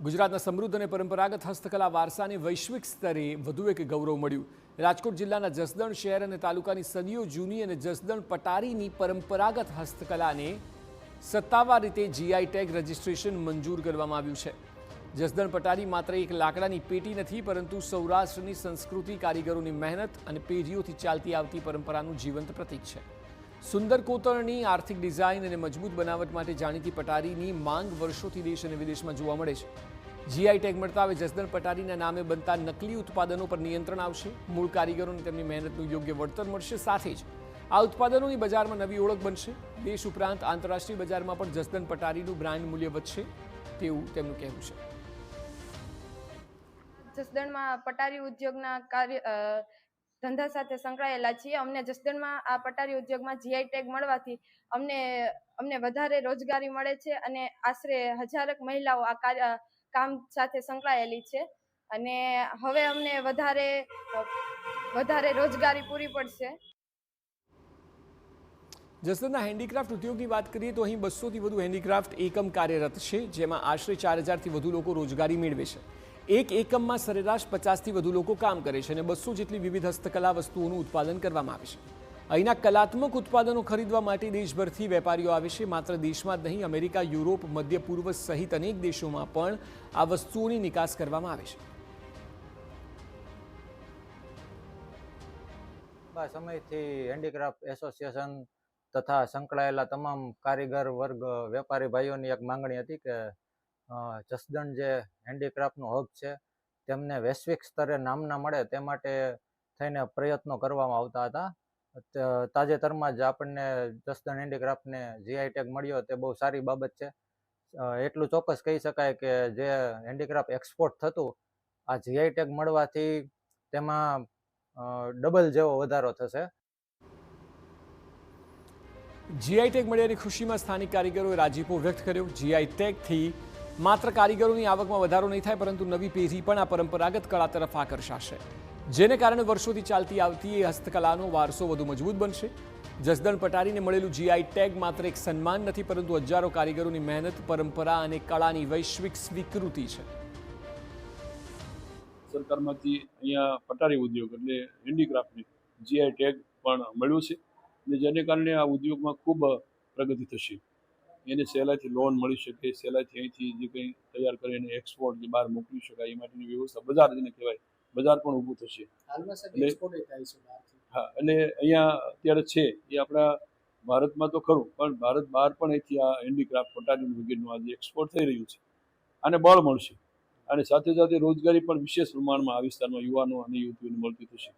ગુજરાતના સમૃદ્ધ અને પરંપરાગત હસ્તકલા વારસાને વૈશ્વિક સ્તરે વધુ એક ગૌરવ મળ્યું. રાજકોટ જિલ્લાના જસદણ શહેર અને તાલુકાની સદીઓ જૂની અને જસદણ પટારીની પરંપરાગત હસ્તકલાને સત્તાવાર રીતે જીઆઈ ટેગ રજિસ્ટ્રેશન મંજૂર કરવામાં આવ્યું છે. જસદણ પટારી માત્ર એક લાકડાની પેટી નથી, પરંતુ સૌરાષ્ટ્રની સંસ્કૃતિ, કારીગરોની મહેનત અને પેઢીઓથી ચાલતી આવતી પરંપરાનું જીવંત પ્રતીક છે. સુંદર કોતરણી, આર્થિક ડિઝાઇન અને મજબૂત બનાવટ માટે જાણીતી પટારીની માંગ વર્ષોથી દેશ અને વિદેશમાં જોવા મળે છે. જીઆઈ ટેગ મળતા હવે જસદણ પટારીના નામે બનતા નકલી ઉત્પાદનો પર નિયંત્રણ આવશે. મૂળ કારીગરોને તેમની મહેનતનું યોગ્ય વળતર મળશે. સાથે જ આ ઉત્પાદનોની બજારમાં નવી ઓળખ બનશે. દેશ ઉપરાંત આંતરરાષ્ટ્રીય બજારમાં પણ જસદણ પટારીનું બ્રાન્ડ મૂલ્ય વધશે તેવું તેમનું કહેવું છે. જસદણમાં પટારી ઉદ્યોગના ધંધા સાથે સંકળાયેલા છીએ. અમને જસદણમાં આ પટારી ઉદ્યોગમાં જીઆઈ ટેગ મળવાથી અમને વધારે રોજગારી મળે છે અને આશરે 1000 મહિલાઓ આ કામ સાથે સંકળાયેલી છે અને હવે અમને વધારે રોજગારી પૂરી પડશે. જસદણના હેન્ડીક્રાફ્ટ ઉદ્યોગની વાત કરીએ તો અહીં 200થી વધુ હેન્ડીક્રાફ્ટ એકમ કાર્યરત છે, જેમાં આશરે 4000થી વધુ લોકો રોજગારી મેળવે છે. એક એકમમાં સરેરાશ 50થી વધુ લોકો કામ કરે છે અને 200 જેટલી વિવિધ હસ્તકલા વસ્તુઓનું ઉત્પાદન કરવામાં આવે છે. અહીંના કલાત્મક ઉત્પાદનો ખરીદવા માટે દેશભરથી વેપારીઓ આવે છે. માત્ર દેશમાં જ નહીં, અમેરિકા, યુરોપ, મધ્ય પૂર્વ સહિત અનેક દેશોમાં પણ આ વસ્તુઓની નિકાસ કરવામાં આવે છે. સમયથી હેન્ડીક્રાફ્ટ એસોસિએશન તથા સંકળાયેલા તમામ કારીગર વર્ગ, વેપારી ભાઈઓની એક માંગણી હતી કે જસદણ જે હેન્ડીક્રાફ્ટનું હબ છે તેમને વૈશ્વિક સ્તરે નામના મળે તે માટે થઈને પ્રયત્નો કરવામાં આવતા હતા. તાજેતરમાં જ આપણને જસદણ હેન્ડીક્રાફ્ટને જીઆઈ ટેગ મળ્યો તે બહુ સારી બાબત છે. એટલું ચોક્કસ કહી શકાય કે જે હેન્ડીક્રાફ્ટ એક્સપોર્ટ થતું, આ જીઆઈ ટેગ મળવાથી તેમાં ડબલ જેવો વધારો થશે. જીઆઈ ટેગ મળ્યાની ખુશીમાં સ્થાનિક કારીગરોએ રાજીપો વ્યક્ત કર્યો. જીઆઈ ટેગથી માત્ર કારીગરોની આવકમાં વધારો નહીં થાય, પરંતુ નવી પેઢી પણ આ પરંપરાગત કળા તરફ આકર્ષાશે, જેને કારણે વર્ષોથી ચાલતી આવતી એ હસ્તકલાનો વારસો વધુ મજબૂત બનશે. જસદણ પટારીને મળેલું જીઆઈ ટેગ માત્ર એક સન્માન નથી, પરંતુ હજારો કારીગરોની મહેનત, પરંપરા અને કળાની વૈશ્વિક સ્વીકૃતિ છે. સરકારમાંથી અહીંયા પટારી ઉદ્યોગ એટલે હેન્ડીક્રાફ્ટને જીઆઈ ટેગ પણ મળ્યું છે અને જેને કારણે આ ઉદ્યોગમાં ખૂબ પ્રગતિ થશે. એને સહેલાઈથી લોન મળી શકે, સહેલાઈથી અહીંથી જે કંઈ તૈયાર કરીને એક્સપોર્ટ જે બહાર મોકલી શકાય એ માટેની વ્યવસ્થા, બજાર જેને કહેવાય, બજાર પણ ઊભું થશે. હા, અને અહીંયા અત્યારે છે એ આપણા ભારતમાં તો ખરું, પણ ભારત બહાર પણ અહીંથી આ હેન્ડીક્રાફ્ટ પટારી વગેરેનું આજે એક્સપોર્ટ થઈ રહ્યું છે. આને બળ મળશે અને સાથે સાથે રોજગારી પણ વિશેષ પ્રમાણમાં આ વિસ્તારમાં યુવાનો અને યુવતીઓને મળતી થશે.